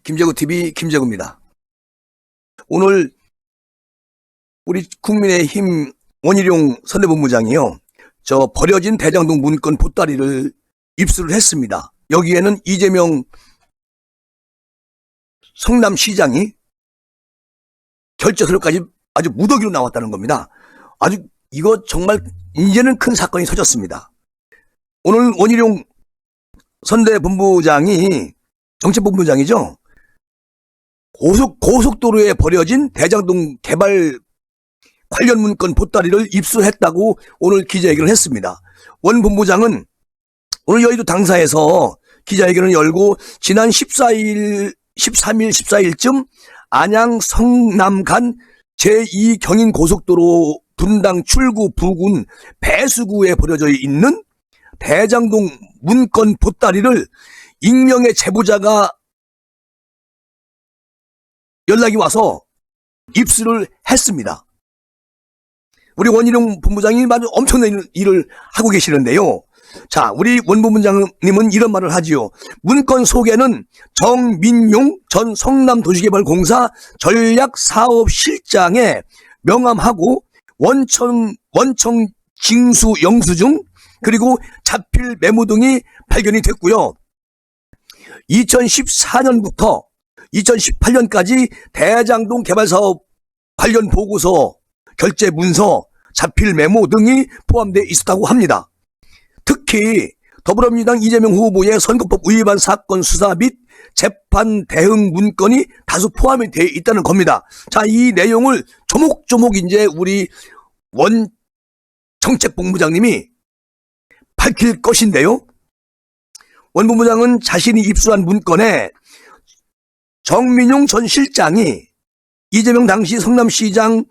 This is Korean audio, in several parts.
김재구TV 김재구입니다. 오늘 우리 국민의힘 원희룡 선대본부장이요, 저 버려진 대장동 문건 보따리를 입수를 했습니다. 여기에는 이재명 성남시장이 결재서류까지 아주 무더기로 나왔다는 겁니다. 아주 이거 정말 이제는 큰 사건이 터졌습니다. 오늘 원희룡 선대본부장이, 정책본부장이죠, 고속도로에 버려진 대장동 개발 관련 문건 보따리를 입수했다고 오늘 기자회견을 했습니다. 원 본부장은 오늘 여의도 당사에서 기자회견을 열고 지난 13일, 14일쯤 안양 성남 간 제2경인 고속도로 분당 출구 부근 배수구에 버려져 있는 대장동 문건 보따리를 익명의 제보자가 연락이 와서 입수를 했습니다. 우리 원희룡 본부장이 아주 엄청난 일을 하고 계시는데요. 자, 우리 원 본부장님은 이런 말을 하지요. 문건 속에는 정민용 전 성남도시개발공사 전략사업실장의 명함하고 원청 징수 영수증, 그리고 자필 메모 등이 발견이 됐고요. 2014년부터 2018년까지 대장동 개발사업 관련 보고서, 결재 문서, 자필 메모 등이 포함되어 있었다고 합니다. 특히 더불어민주당 이재명 후보의 선거법 위반 사건 수사 및 재판 대응 문건이 다수 포함이 되어 있다는 겁니다. 자, 이 내용을 조목조목 이제 우리 원 정책본부장님이 밝힐 것인데요. 원 본부장은 자신이 입수한 문건에 정민용 전 실장이 이재명 당시 성남시장을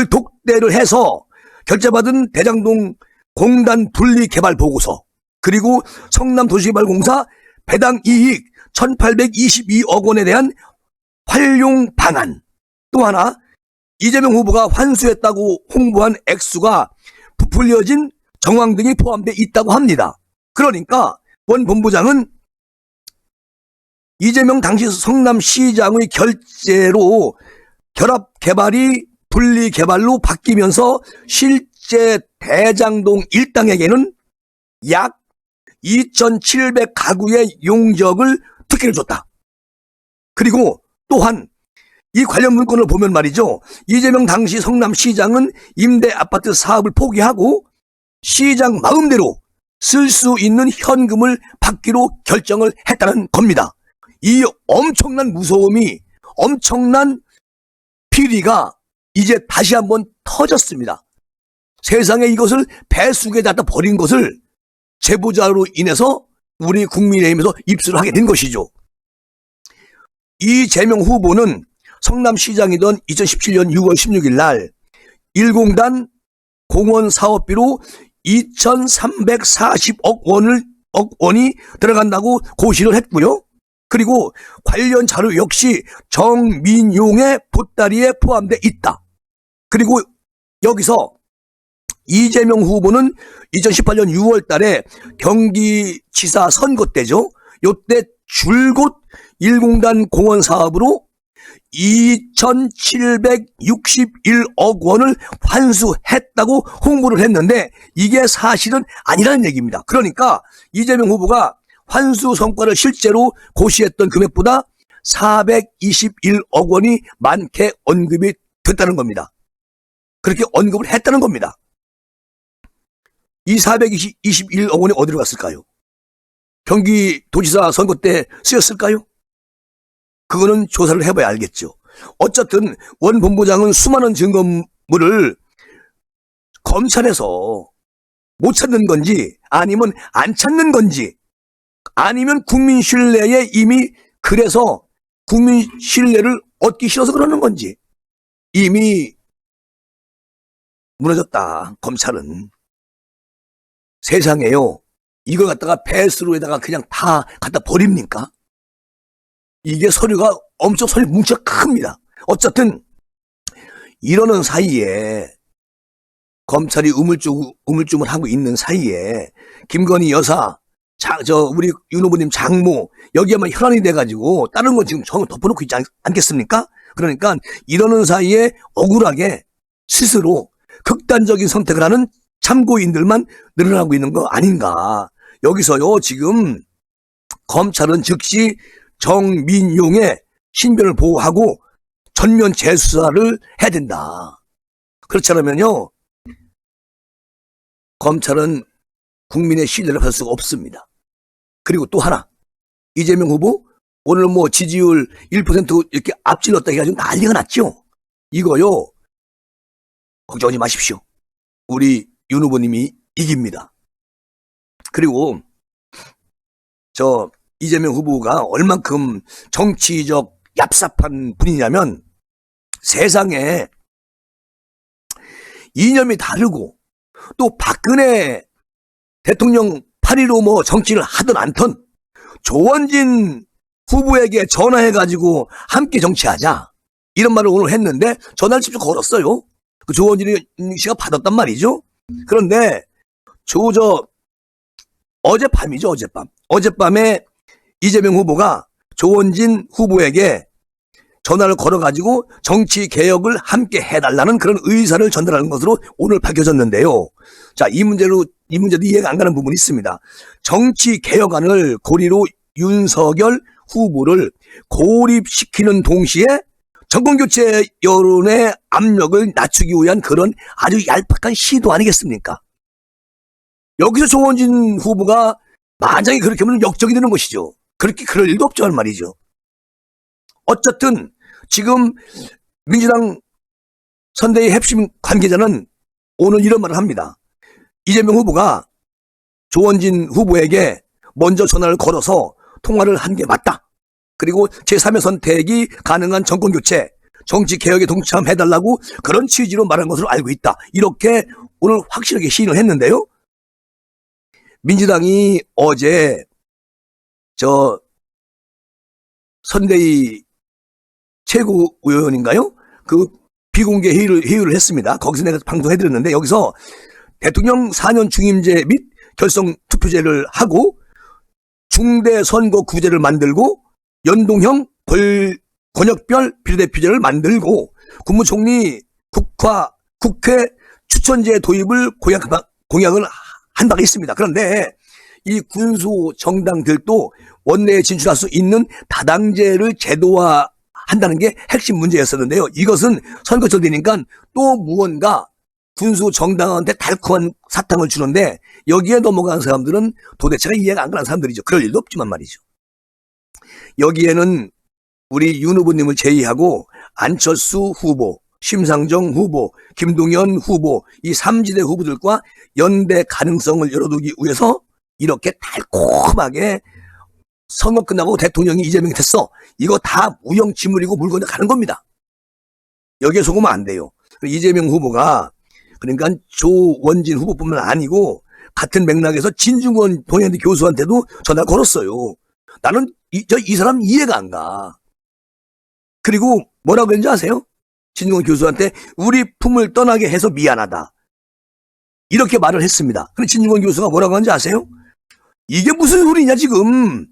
독대를 해서 결재받은 대장동 공단 분리 개발 보고서, 그리고 성남도시개발공사 배당 이익 1822억 원에 대한 활용 방안, 또 하나 이재명 후보가 환수했다고 홍보한 액수가 부풀려진 정황 등이 포함되어 있다고 합니다. 그러니까 원 본부장은 이재명 당시 성남시장의 결재로 결합개발이 분리개발로 바뀌면서 실제 대장동 일당에게는 약 2,700가구의 용적을 특혜를 줬다. 그리고 또한 이 관련 문건을 보면 말이죠, 이재명 당시 성남시장은 임대아파트 사업을 포기하고 시장 마음대로 쓸 수 있는 현금을 받기로 결정을 했다는 겁니다. 이 엄청난 무서움이, 엄청난 비리가 이제 다시 한번 터졌습니다. 세상에 이것을 배수구에 갖다 버린 것을 제보자로 인해서 우리 국민의힘에서 입수를 하게 된 것이죠. 이재명 후보는 성남시장이던 2017년 6월 16일 날 1공단 공원 사업비로 2,340억 원이 들어간다고 고시를 했고요. 그리고 관련 자료 역시 정민용의 보따리에 포함되어 있다. 그리고 여기서 이재명 후보는 2018년 6월 달에 경기지사 선거 때죠. 요때 줄곧 1공단 공원 사업으로 2,761억 원을 환수했다고 홍보를 했는데 이게 사실은 아니라는 얘기입니다. 그러니까 이재명 후보가 환수 성과를 실제로 고시했던 금액보다 421억 원이 많게 언급이 됐다는 겁니다. 그렇게 언급을 했다는 겁니다. 이 421억 원이 어디로 갔을까요? 경기도지사 선거 때 쓰였을까요? 그거는 조사를 해봐야 알겠죠. 어쨌든 원 본부장은 수많은 증거물을 검찰에서 못 찾는 건지, 아니면 안 찾는 건지, 아니면 국민 신뢰에 이미, 그래서 국민 신뢰를 얻기 싫어서 그러는 건지, 이미 무너졌다, 검찰은. 세상에요, 이걸 갖다가 배수로에다가 그냥 다 갖다 버립니까? 이게 서류가 엄청 서류 뭉치가 큽니다. 어쨌든 이러는 사이에, 검찰이 우물쭈물하고 있는 사이에 김건희 여사 우리 윤 후보님 장모, 여기에만 혈안이 돼가지고, 다른 건 지금 전부 덮어놓고 있지 않겠습니까? 그러니까, 이러는 사이에 억울하게 스스로 극단적인 선택을 하는 참고인들만 늘어나고 있는 거 아닌가. 여기서요, 지금, 검찰은 즉시 정민용의 신변을 보호하고 전면 재수사를 해야 된다. 그렇지 않으면요, 검찰은 국민의 신뢰를 받을 수가 없습니다. 그리고 또 하나, 이재명 후보 오늘 뭐 지지율 1% 이렇게 앞질렀다 해가지고 난리가 났죠. 이거요, 걱정하지 마십시오. 우리 윤 후보님이 이깁니다. 그리고 이재명 후보가 얼만큼 정치적 얍삽한 분이냐면, 세상에 이념이 다르고 또 박근혜 대통령 8.15 뭐 정치를 하든 않든 조원진 후보에게 전화해가지고 함께 정치하자, 이런 말을 오늘 했는데 전화를 직접 걸었어요. 그 조원진 씨가 받았단 말이죠. 그런데 어젯밤이죠. 어젯밤에 이재명 후보가 조원진 후보에게 전화를 걸어가지고 정치 개혁을 함께 해달라는 그런 의사를 전달하는 것으로 오늘 밝혀졌는데요. 자, 이 문제도 이해가 안 가는 부분이 있습니다. 정치 개혁안을 고리로 윤석열 후보를 고립시키는 동시에 정권교체 여론의 압력을 낮추기 위한 그런 아주 얄팍한 시도 아니겠습니까? 여기서 조원진 후보가 만약에 그렇게 하면 역적이 되는 것이죠. 그럴 일도 없죠, 할 말이죠. 어쨌든 지금 민주당 선대위 핵심 관계자는 오늘 이런 말을 합니다. 이재명 후보가 조원진 후보에게 먼저 전화를 걸어서 통화를 한 게 맞다. 그리고 제3의 선택이 가능한 정권교체, 정치개혁에 동참해달라고 그런 취지로 말한 것으로 알고 있다. 이렇게 오늘 확실하게 시인을 했는데요. 민주당이 어제 선대위 최고위원인가요? 그 비공개 회의를 했습니다. 거기서 내가 방송해드렸는데, 여기서 대통령 4년 중임제 및 결성 투표제를 하고 중대 선거구제를 만들고 연동형 권역별 비례대표제를 만들고 국무총리 국회 추천제 도입을 공약을 한 바가 있습니다. 그런데 이 군수 정당들도 원내에 진출할 수 있는 다당제를 제도화한다는 게 핵심 문제였었는데요. 이것은 선거철 되니까 또 무언가 군수 정당한테 달콤한 사탕을 주는데, 여기에 넘어간 사람들은 도대체가 이해가 안 가는 사람들이죠. 그럴 일도 없지만 말이죠. 여기에는 우리 윤 후보님을 제외하고 안철수 후보, 심상정 후보, 김동연 후보, 이 3지대 후보들과 연대 가능성을 열어두기 위해서 이렇게 달콤하게 선거 끝나고 대통령이 이재명이 됐어, 이거 다 무용지물이고 물 건너가는 겁니다. 여기에 속으면 안 돼요. 이재명 후보가 그러니까 조원진 후보뿐만 아니고 같은 맥락에서 진중권 동양대 교수한테도 전화를 걸었어요. 나는 이 사람 이해가 안 가. 그리고 뭐라고 했는지 아세요? 진중권 교수한테 우리 품을 떠나게 해서 미안하다, 이렇게 말을 했습니다. 근데 진중권 교수가 뭐라고 하는지 아세요? 이게 무슨 소리냐 지금?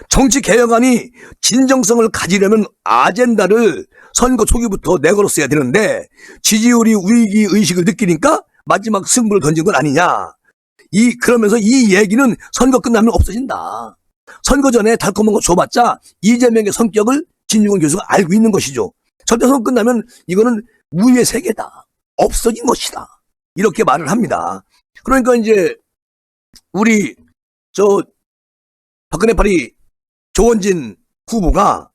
정치 개혁안이 진정성을 가지려면 아젠다를 선거 초기부터 내걸었어야 되는데 지지율이 위기 의식을 느끼니까 마지막 승부를 던진 건 아니냐. 그러면서 이 얘기는 선거 끝나면 없어진다. 선거 전에 달콤한 거 줘봤자 이재명의 성격을 진중권 교수가 알고 있는 것이죠. 절대 선거 끝나면 이거는 무의 세계다, 없어진 것이다, 이렇게 말을 합니다. 그러니까 이제 우리 박근혜 8이 조원진 후보가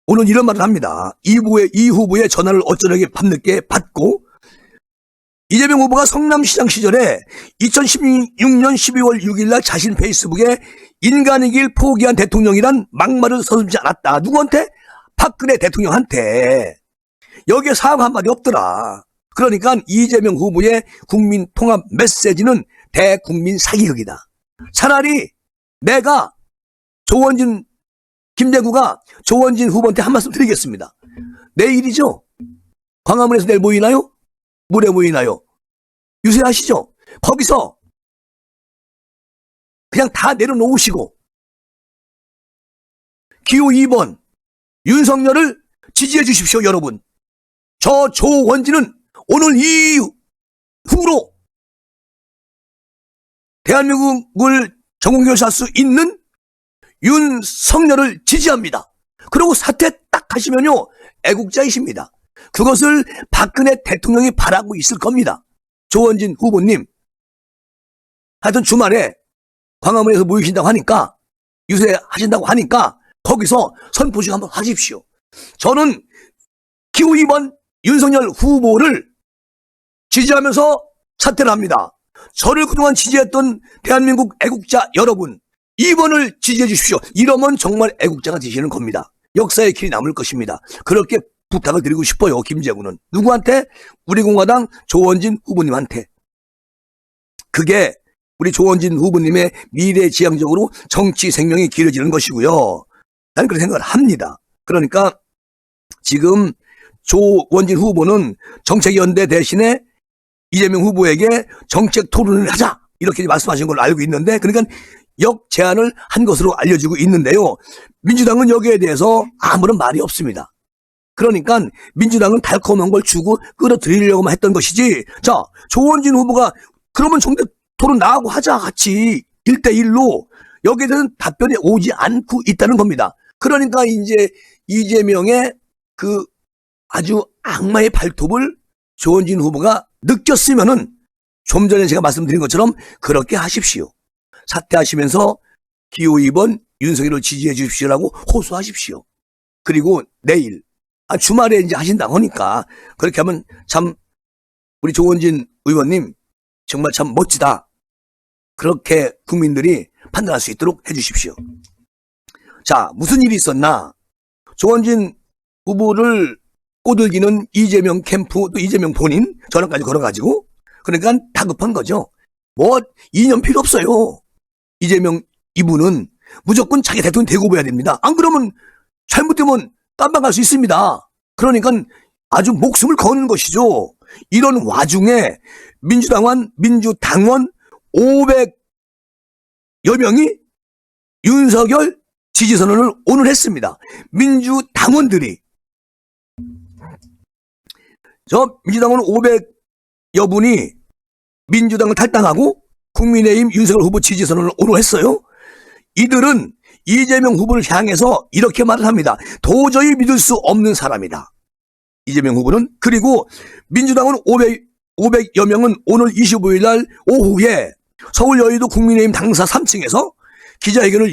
오늘 이런 말을 합니다. 이 후보의 전화를 어쩌려게 밤늦게 받고, 이재명 후보가 성남시장 시절에 2016년 12월 6일 날 자신 페이스북에 인간이길 포기한 대통령이란 막말을 서슴지 않았다. 누구한테? 박근혜 대통령한테. 여기에 사과 한마디 없더라. 그러니까 이재명 후보의 국민 통합 메시지는 대국민 사기극이다. 차라리 내가 김대구가 조원진 후보한테 한 말씀 드리겠습니다. 내일이죠? 광화문에서 내일 모이나요? 모레 모이나요? 유세하시죠? 거기서 그냥 다 내려놓으시고 기호 2번 윤석열을 지지해 주십시오. 여러분, 저 조원진은 오늘 이후로 대한민국을 정공교사할 수 있는 윤석열을 지지합니다. 그리고 사퇴 딱 하시면요, 애국자이십니다. 그것을 박근혜 대통령이 바라고 있을 겁니다. 조원진 후보님, 하여튼 주말에 광화문에서 모이신다고 하니까, 유세하신다고 하니까 거기서 선포식 한번 하십시오. 저는 기호 2번 윤석열 후보를 지지하면서 사퇴를 합니다. 저를 그동안 지지했던 대한민국 애국자 여러분, 2번을 지지해 주십시오. 이러면 정말 애국자가 되시는 겁니다. 역사의 길이 남을 것입니다. 그렇게 부탁을 드리고 싶어요. 김재구는 누구한테? 우리 공화당 조원진 후보님한테. 그게 우리 조원진 후보님의 미래지향적으로 정치 생명이 길어지는 것이고요. 나는 그런 생각을 합니다. 그러니까 지금 조원진 후보는 정책연대 대신에 이재명 후보에게 정책 토론을 하자 이렇게 말씀하신 걸로 알고 있는데, 그러니까 역제안을 한 것으로 알려지고 있는데요. 민주당은 여기에 대해서 아무런 말이 없습니다. 그러니까 민주당은 달콤한 걸 주고 끌어들이려고만 했던 것이지, 자, 조원진 후보가 그러면 정책 토론 나하고 하자, 같이 1대1로, 여기에 대해서는 답변이 오지 않고 있다는 겁니다. 그러니까 이제 이재명의 그 아주 악마의 발톱을 조원진 후보가 느꼈으면은 좀 전에 제가 말씀드린 것처럼 그렇게 하십시오. 사퇴하시면서 기호 2번 윤석열을 지지해 주십시오라고 호소하십시오. 그리고 내일, 주말에 이제 하신다고 하니까 그렇게 하면 참 우리 조원진 의원님 정말 참 멋지다. 그렇게 국민들이 판단할 수 있도록 해주십시오. 자, 무슨 일이 있었나? 조원진 후보를 꼬들기는 이재명 캠프, 또 이재명 본인 전화까지 걸어가지고, 그러니까 다급한 거죠. 뭐 2년 필요 없어요. 이재명 이분은 무조건 자기 대통령 되고 봐야 됩니다. 안 그러면 잘못되면 깜빡할 수 있습니다. 그러니까 아주 목숨을 거는 것이죠. 이런 와중에 민주당원 500여 명이 윤석열 지지선언을 오늘 했습니다. 민주당원들이. 저 민주당원 500여 분이 민주당을 탈당하고 국민의힘 윤석열 후보 지지선언을 오늘 했어요. 이들은 이재명 후보를 향해서 이렇게 말을 합니다. 도저히 믿을 수 없는 사람이다. 이재명 후보는. 그리고 민주당은 500여 명은 오늘 25일 날 오후에 서울 여의도 국민의힘 당사 3층에서 기자회견을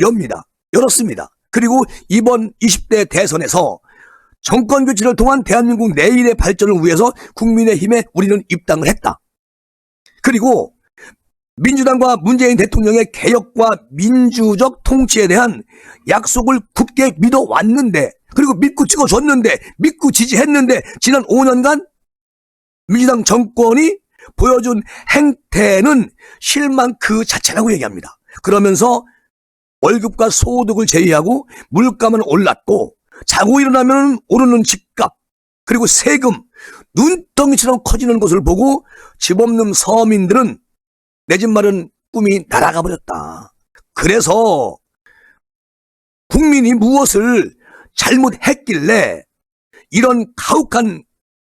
열었습니다. 그리고 이번 20대 대선에서 정권 교체를 통한 대한민국 내일의 발전을 위해서 국민의힘에 우리는 입당을 했다. 그리고 민주당과 문재인 대통령의 개혁과 민주적 통치에 대한 약속을 굳게 믿어왔는데, 그리고 믿고 찍어줬는데, 믿고 지지했는데, 지난 5년간 민주당 정권이 보여준 행태는 실망 그 자체라고 얘기합니다. 그러면서 월급과 소득을 제외하고 물가만 올랐고, 자고 일어나면 오르는 집값, 그리고 세금, 눈덩이처럼 커지는 것을 보고 집 없는 서민들은 내 집 마련 꿈이 날아가 버렸다. 그래서 국민이 무엇을 잘못했길래 이런 가혹한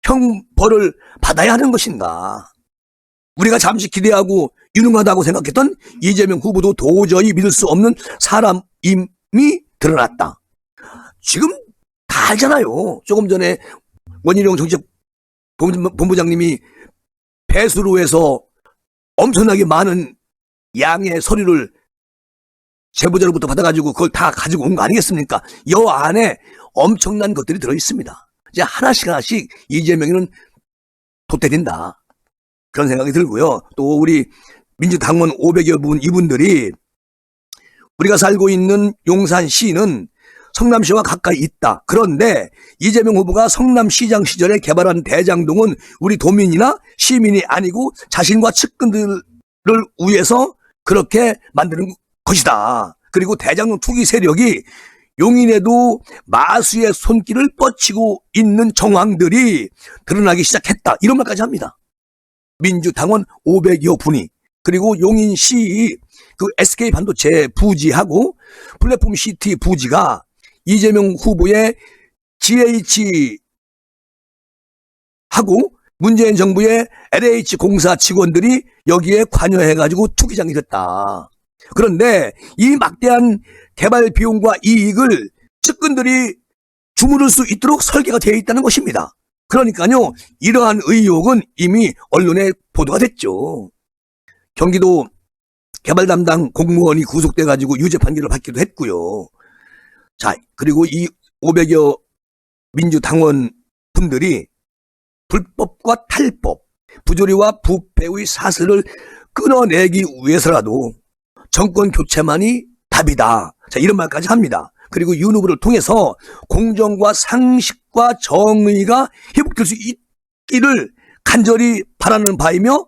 형벌을 받아야 하는 것인가. 우리가 잠시 기대하고 유능하다고 생각했던 이재명 후보도 도저히 믿을 수 없는 사람임이 드러났다. 지금 다 알잖아요. 조금 전에 원희룡 정책본부장님이 배수로에서 엄청나게 많은 양의 서류를 제보자로부터 받아가지고 그걸 다 가지고 온 거 아니겠습니까? 이 안에 엄청난 것들이 들어있습니다. 이제 하나씩 이재명이는 도태된다. 그런 생각이 들고요. 또 우리 민주당원 500여 분, 이분들이 우리가 살고 있는 용산시는 성남시와 가까이 있다. 그런데 이재명 후보가 성남시장 시절에 개발한 대장동은 우리 도민이나 시민이 아니고 자신과 측근들을 위해서 그렇게 만드는 것이다. 그리고 대장동 투기 세력이 용인에도 마수의 손길을 뻗치고 있는 정황들이 드러나기 시작했다. 이런 말까지 합니다. 민주당원 500여 분이. 그리고 용인시 그 SK 반도체 부지하고 플랫폼 시티 부지가 이재명 후보의 GH 하고 문재인 정부의 LH 공사 직원들이 여기에 관여해가지고 투기장이 됐다. 그런데 이 막대한 개발 비용과 이익을 측근들이 주무를 수 있도록 설계가 되어 있다는 것입니다. 그러니까요, 이러한 의혹은 이미 언론에 보도가 됐죠. 경기도 개발 담당 공무원이 구속돼가지고 유죄 판결을 받기도 했고요. 자, 그리고 이 500여 민주당원 분들이 불법과 탈법, 부조리와 부패의 사슬을 끊어내기 위해서라도 정권 교체만이 답이다. 자, 이런 말까지 합니다. 그리고 윤 후보를 통해서 공정과 상식과 정의가 회복될 수 있기를 간절히 바라는 바이며,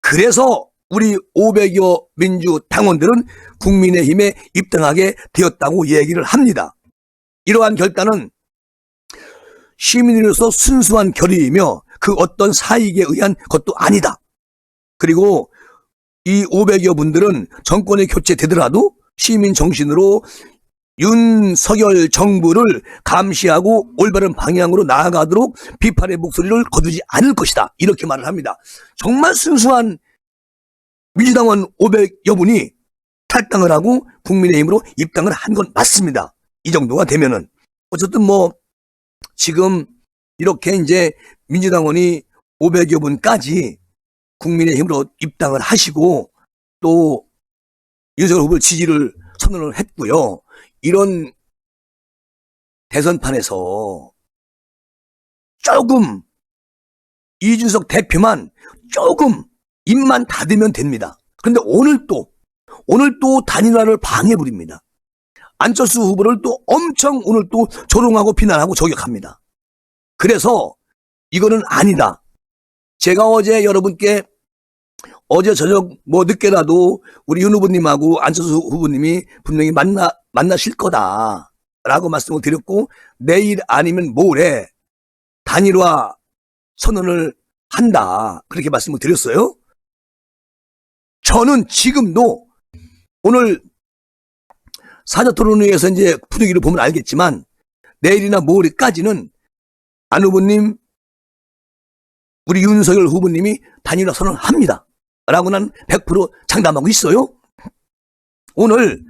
그래서 우리 500여 민주당원들은 국민의힘에 입당하게 되었다고 얘기를 합니다. 이러한 결단은 시민으로서 순수한 결의이며 그 어떤 사익에 의한 것도 아니다. 그리고 이 500여 분들은 정권이 교체되더라도 시민 정신으로 윤석열 정부를 감시하고 올바른 방향으로 나아가도록 비판의 목소리를 거두지 않을 것이다. 이렇게 말을 합니다. 정말 순수한 민주당원 500여 분이 탈당을 하고 국민의힘으로 입당을 한 건 맞습니다. 이 정도가 되면은. 어쨌든 뭐 지금 이렇게 이제 민주당원이 500여 분까지 국민의힘으로 입당을 하시고 또 윤석열 후보를 지지를 선언을 했고요. 이런 대선판에서 조금 이준석 대표만 조금 입만 닫으면 됩니다. 그런데 오늘 또 단일화를 방해 부립니다. 안철수 후보를 또 엄청 오늘 또 조롱하고 비난하고 저격합니다. 그래서 이거는 아니다. 제가 어제 여러분께 어제 저녁 뭐 늦게라도 우리 윤 후보님하고 안철수 후보님이 분명히 만나실 거다라고 말씀을 드렸고, 내일 아니면 모레 단일화 선언을 한다, 그렇게 말씀을 드렸어요. 저는 지금도 오늘 사자토론회에서 이제 분위기를 보면 알겠지만 내일이나 모레까지는 안 후보님, 우리 윤석열 후보님이 단일화 선언합니다 라고 난 100% 장담하고 있어요. 오늘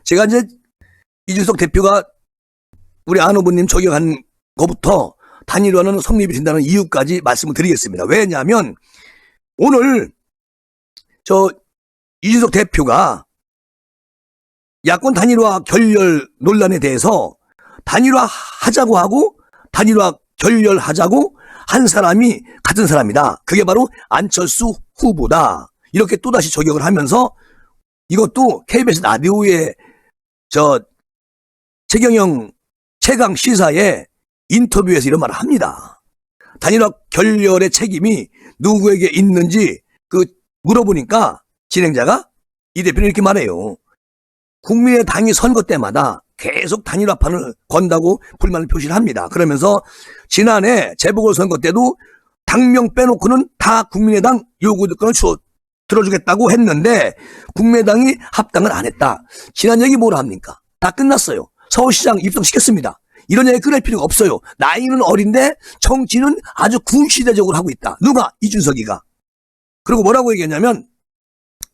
제가 이제 이준석 대표가 우리 안 후보님 저격한 것부터 단일화는 성립이 된다는 이유까지 말씀을 드리겠습니다. 왜냐하면 오늘 저 이준석 대표가 야권 단일화 결렬 논란에 대해서 단일화 하자고 하고 단일화 결렬하자고 한 사람이 같은 사람이다. 그게 바로 안철수 후보다. 이렇게 또다시 저격을 하면서 이것도 KBS 라디오의 최경영 최강 시사의 인터뷰에서 이런 말을 합니다. 단일화 결렬의 책임이 누구에게 있는지 물어보니까 진행자가 이 대표는 이렇게 말해요. 국민의당이 선거 때마다 계속 단일화판을 건다고 불만을 표시를 합니다. 그러면서 지난해 재보궐선거 때도 당명 빼놓고는 다 국민의당 요구권을 들어주겠다고 했는데 국민의당이 합당을 안 했다. 지난 얘기 뭐라 합니까? 다 끝났어요. 서울시장 입성시켰습니다. 이런 얘기 끊을 필요가 없어요. 나이는 어린데 정치는 아주 구시대적으로 하고 있다. 누가? 이준석이가. 그리고 뭐라고 얘기했냐면,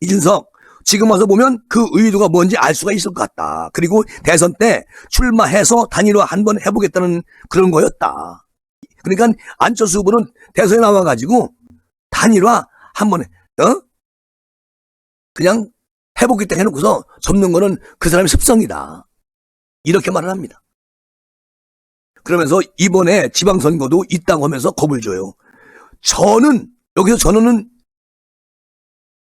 이준석 지금 와서 보면 그 의도가 뭔지 알 수가 있을 것 같다. 그리고 대선 때 출마해서 단일화 한번 해보겠다는 그런 거였다. 그러니까 안철수 후보는 대선에 나와가지고 단일화 한번 그냥 해보겠다 해놓고서 접는 거는 그 사람의 습성이다. 이렇게 말을 합니다. 그러면서 이번에 지방선거도 있다고 하면서 겁을 줘요. 여기서 저는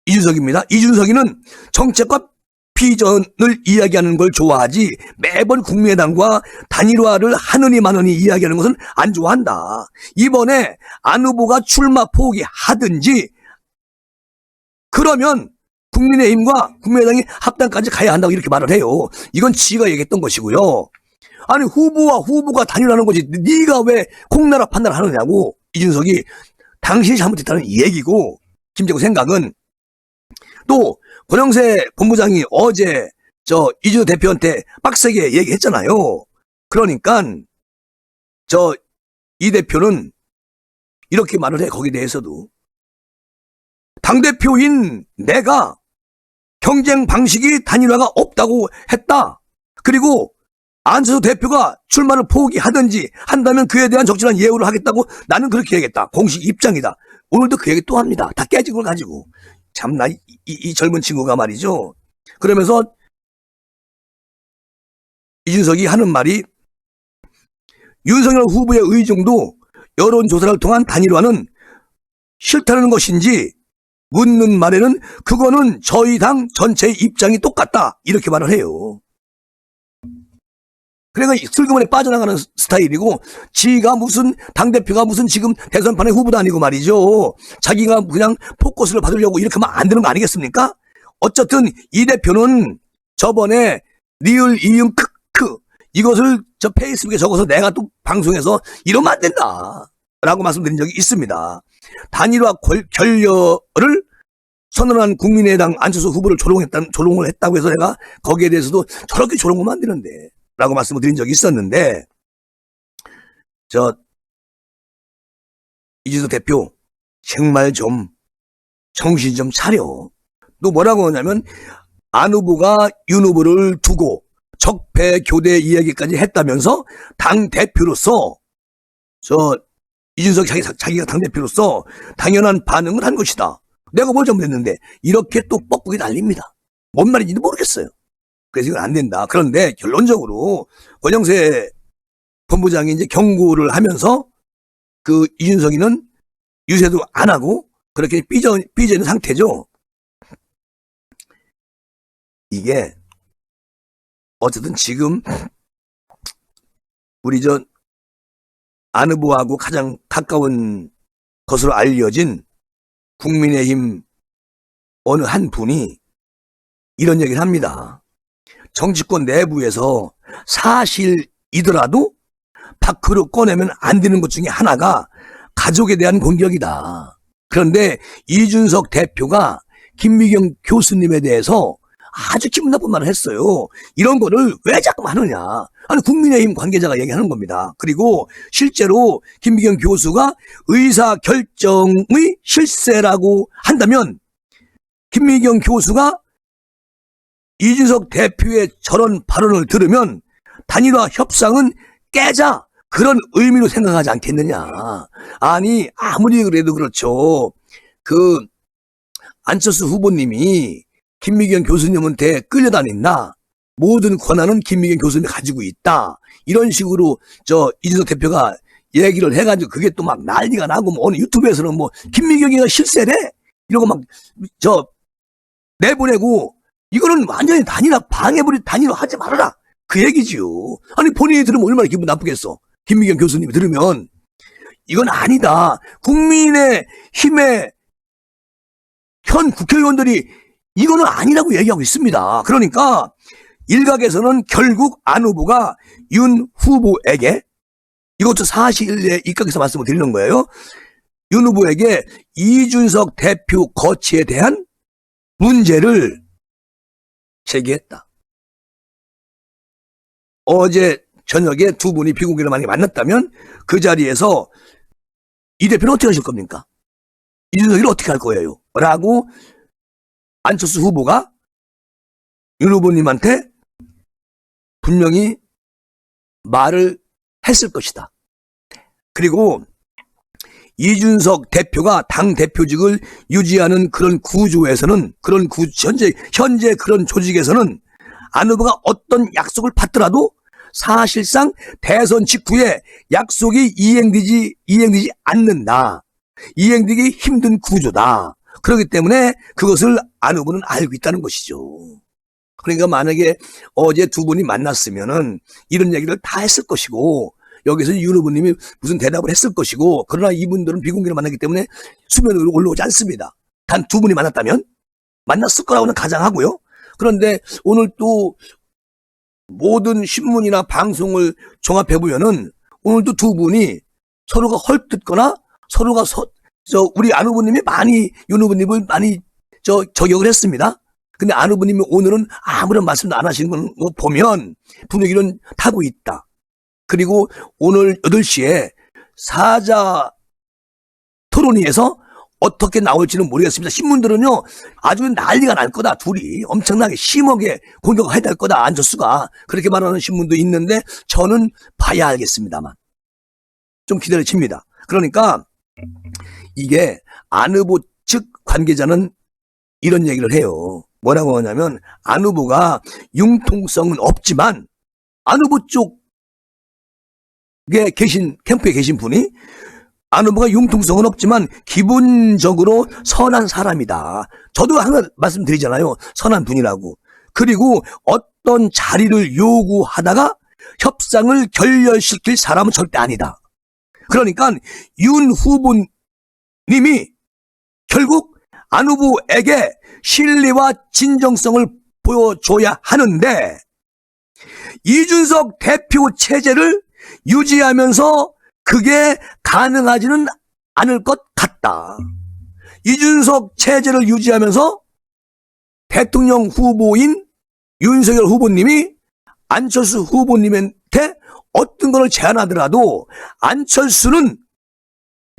이준석입니다. 이준석이는 정책과 비전을 이야기하는 걸 좋아하지 매번 국민의당과 단일화를 하느니 마느니 이야기하는 것은 안 좋아한다. 이번에 안 후보가 출마 포기하든지 그러면 국민의힘과 국민의당이 합당까지 가야 한다고 이렇게 말을 해요. 이건 지가 얘기했던 것이고요. 아니 후보와 후보가 단일화하는 거지 네가 왜 콩나라 판단을 하느냐고. 이준석이 당신이 잘못했다는 얘기고, 김재구 생각은 또 권영세 본부장이 어제 이준석 대표한테 빡세게 얘기했잖아요. 그러니까 이 대표는 이렇게 말을 해. 거기에 대해서도 당대표인 내가 경쟁 방식이 단일화가 없다고 했다. 그리고 안철수 대표가 출마를 포기하든지 한다면 그에 대한 적절한 예우를 하겠다고 나는 그렇게 얘기했다. 공식 입장이다. 오늘도 그 얘기 또 합니다. 다 깨진 걸 가지고. 참나 이 젊은 친구가 말이죠. 그러면서 이준석이 하는 말이 윤석열 후보의 의중도 여론조사를 통한 단일화는 싫다는 것인지 묻는 말에는 그거는 저희 당 전체의 입장이 똑같다. 이렇게 말을 해요. 그러니까 슬그머니 빠져나가는 스타일이고 지가 무슨 당대표가 무슨 지금 대선판의 후보도 아니고 말이죠. 자기가 그냥 포커스를 받으려고 이렇게 하면 안 되는 거 아니겠습니까? 어쨌든 이 대표는 저번에 리을 이응 크크 이것을 페이스북에 적어서 내가 또 방송에서 이러면 안 된다 라고 말씀드린 적이 있습니다. 단일화 결렬을 선언한 국민의당 안철수 후보를 조롱을 했다고 해서 내가 거기에 대해서도 저렇게 조롱하면 안 되는데 라고 말씀을 드린 적이 있었는데 이준석 대표 정말 좀 정신 좀 차려. 또 뭐라고 하냐면 안 후보가 윤 후보를 두고 적폐 교대 이야기까지 했다면서 당대표로서 이준석 자기가 당대표로서 당연한 반응을 한 것이다. 내가 뭘 잘못했는데 이렇게 또 뻑뻑이 날립니다. 뭔 말인지도 모르겠어요. 그래서 이건 안 된다. 그런데 결론적으로 권영세 본부장이 이제 경고를 하면서 그 이준석이는 유세도 안 하고 그렇게 삐져 있는 상태죠. 이게 어쨌든 지금 우리 안 후보하고 가장 가까운 것으로 알려진 국민의힘 어느 한 분이 이런 얘기를 합니다. 정치권 내부에서 사실이더라도 밖으로 꺼내면 안 되는 것 중에 하나가 가족에 대한 공격이다. 그런데 이준석 대표가 김미경 교수님에 대해서 아주 기분 나쁜 말을 했어요. 이런 거를 왜 자꾸 하느냐. 아니 국민의힘 관계자가 얘기하는 겁니다. 그리고 실제로 김미경 교수가 의사결정의 실세라고 한다면 김미경 교수가 이준석 대표의 저런 발언을 들으면 단일화 협상은 깨자 그런 의미로 생각하지 않겠느냐. 아니 아무리 그래도 그렇죠. 그 안철수 후보님이 김미경 교수님한테 끌려다닌다. 모든 권한은 김미경 교수님이 가지고 있다. 이런 식으로 이준석 대표가 얘기를 해가지고 그게 또 막 난리가 나고 뭐 어느 유튜브에서는 뭐 김미경이가 실세래? 이러고 막 내보내고 이거는 완전히 단일화 하지 말아라. 그 얘기지요. 아니 본인이 들으면 얼마나 기분 나쁘겠어. 김미경 교수님이 들으면 이건 아니다. 국민의힘의 현 국회의원들이 이거는 아니라고 얘기하고 있습니다. 그러니까 일각에서는 결국 안 후보가 윤 후보에게 이것도 사실에 입각해서 말씀을 드리는 거예요. 윤 후보에게 이준석 대표 거취에 대한 문제를 제기했다. 어제 저녁에 두 분이 비공개로 만약에 만났다면 그 자리에서 이 대표는 어떻게 하실 겁니까? 이준석이를 어떻게 할 거예요? 라고 안철수 후보가 윤 후보님한테 분명히 말을 했을 것이다. 그리고 이준석 대표가 당 대표직을 유지하는 그런 구조에서는 현재 그런 조직에서는 안 후보가 어떤 약속을 받더라도 사실상 대선 직후에 약속이 이행되지 않는다. 이행되기 힘든 구조다. 그렇기 때문에 그것을 안 후보는 알고 있다는 것이죠. 그러니까 만약에 어제 두 분이 만났으면은 이런 얘기를 다 했을 것이고 여기서 윤 후보님이 무슨 대답을 했을 것이고 그러나 이분들은 비공개로 만났기 때문에 수면으로 올라오지 않습니다. 단 두 분이 만났다면 만났을 거라고는 가정하고요. 그런데 오늘 또 모든 신문이나 방송을 종합해보면은 오늘도 두 분이 서로가 헐뜯거나 서로가 우리 안 후보님이 많이 윤 후보님을 많이 저격을 했습니다. 근데 안 후보님이 오늘은 아무런 말씀도 안 하시는 거 보면 분위기는 타고 있다. 그리고 오늘 8시에 사자 토론회에서 어떻게 나올지는 모르겠습니다. 신문들은요, 아주 난리가 날 거다. 둘이 엄청나게 심하게 공격을 해야 될 거다. 안철수가. 그렇게 말하는 신문도 있는데, 저는 봐야 알겠습니다만. 좀 기다려 칩니다. 그러니까, 이게 안 후보 측 관계자는 이런 얘기를 해요. 뭐라고 하냐면, 안 후보가 융통성은 없지만, 안 후보 쪽에 캠프에 계신 분이, 안 후보가 융통성은 없지만 기본적으로 선한 사람이다. 저도 항상 말씀드리잖아요. 선한 분이라고. 그리고 어떤 자리를 요구하다가 협상을 결렬시킬 사람은 절대 아니다. 그러니까 윤 후보님이 결국 안 후보에게 신뢰와 진정성을 보여줘야 하는데 이준석 대표 체제를 유지하면서 그게 가능하지는 않을 것 같다. 이준석 체제를 유지하면서 대통령 후보인 윤석열 후보님이 안철수 후보님한테 어떤 걸 제안하더라도 안철수는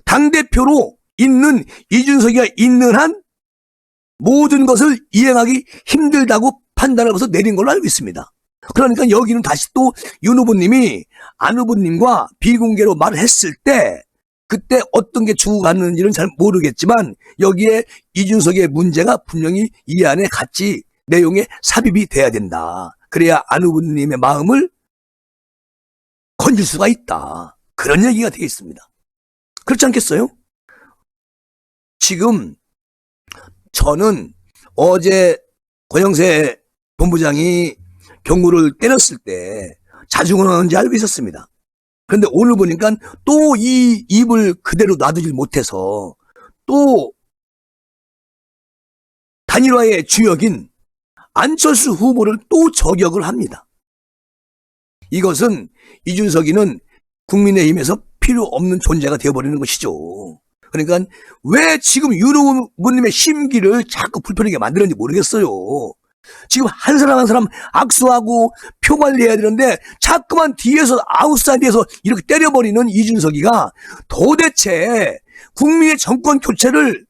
당대표로 있는 이준석이가 있는 한 모든 것을 이행하기 힘들다고 판단을 해서 내린 걸로 알고 있습니다. 그러니까 여기는 다시 또 윤 후보님이 안 후보님과 비공개로 말을 했을 때 그때 어떤 게 주고 갔는지는 잘 모르겠지만 여기에 이준석의 문제가 분명히 이 안에 같이 내용에 삽입이 돼야 된다. 그래야 안 후보님의 마음을 건질 수가 있다. 그런 얘기가 되어 있습니다. 그렇지 않겠어요? 지금 저는 어제 권영세 본부장이 경고를 때렸을 때 자중하는지 알고 있었습니다. 그런데 오늘 보니까 또 이 입을 그대로 놔두질 못해서 또 단일화의 주역인 안철수 후보를 또 저격을 합니다. 이것은 이준석이는 국민의힘에서 필요 없는 존재가 되어버리는 것이죠. 그러니까 왜 지금 윤 후보님의 심기를 자꾸 불편하게 만드는지 모르겠어요. 지금 한 사람 한 사람 악수하고 표 관리해야 되는데 자꾸만 뒤에서 아웃사이드에서 이렇게 때려버리는 이준석이가 도대체 국민의 정권 교체를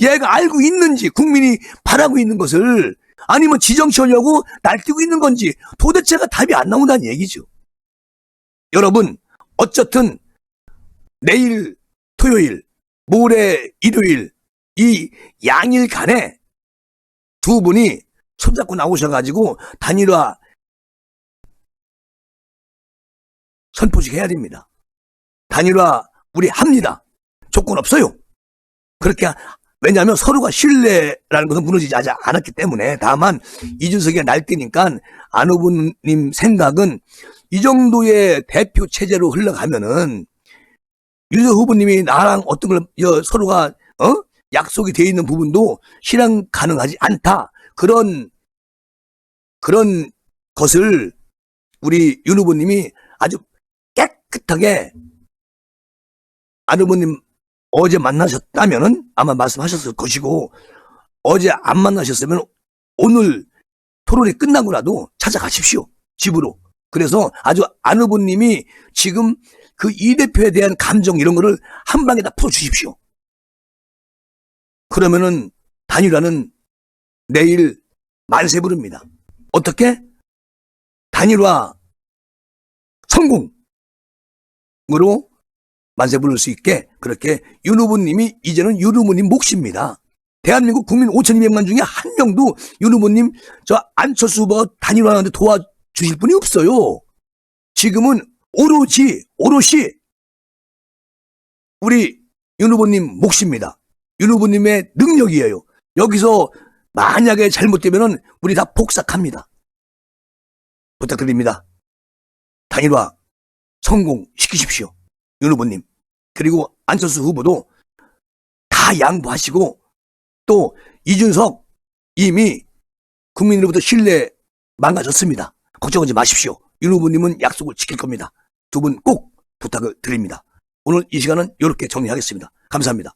얘가 알고 있는지, 국민이 바라고 있는 것을, 아니면 지정치하려고 날뛰고 있는 건지 도대체가 답이 안 나온다는 얘기죠. 여러분, 어쨌든 내일 토요일, 모레 일요일 이 양일간에 두 분이 손잡고 나오셔가지고 단일화 선포식 해야 됩니다. 단일화 우리 합니다. 조건 없어요. 그렇게, 왜냐하면 서로가 신뢰라는 것은 무너지지 않았기 때문에. 다만 이준석이가 날뛰니까 안 후보님 생각은 이 정도의 대표 체제로 흘러가면은 윤석열 후보님이 나랑 어떤 걸 서로가 약속이 되어 있는 부분도 실행 가능하지 않다. 그런 것을 우리 윤 후보님이 아주 깨끗하게 안 후보님 어제 만나셨다면은 아마 말씀하셨을 것이고, 어제 안 만나셨으면 오늘 토론이 끝나고라도 찾아가십시오. 집으로. 그래서 아주 안 후보님이 지금 그 이 대표에 대한 감정 이런 거를 한 방에 다 풀어주십시오. 그러면은 단일화는 내일 만세 부릅니다. 어떻게? 단일화 성공으로 만세 부를 수 있게 그렇게 윤 후보님이 이제는 윤 후보님 몫입니다. 대한민국 국민 5,200만 중에 한 명도 윤 후보님 안철수 후보가 단일화하는데 도와주실 분이 없어요. 지금은 오롯이 우리 윤 후보님 몫입니다. 윤 후보님의 능력이에요. 여기서 만약에 잘못되면은 우리 다 폭삭합니다. 부탁드립니다. 단일화 성공시키십시오. 윤 후보님. 그리고 안철수 후보도 다 양보하시고, 또 이준석 이미 국민으로부터 신뢰 망가졌습니다. 걱정하지 마십시오. 윤 후보님은 약속을 지킬 겁니다. 두 분 꼭 부탁을 드립니다. 오늘 이 시간은 이렇게 정리하겠습니다. 감사합니다.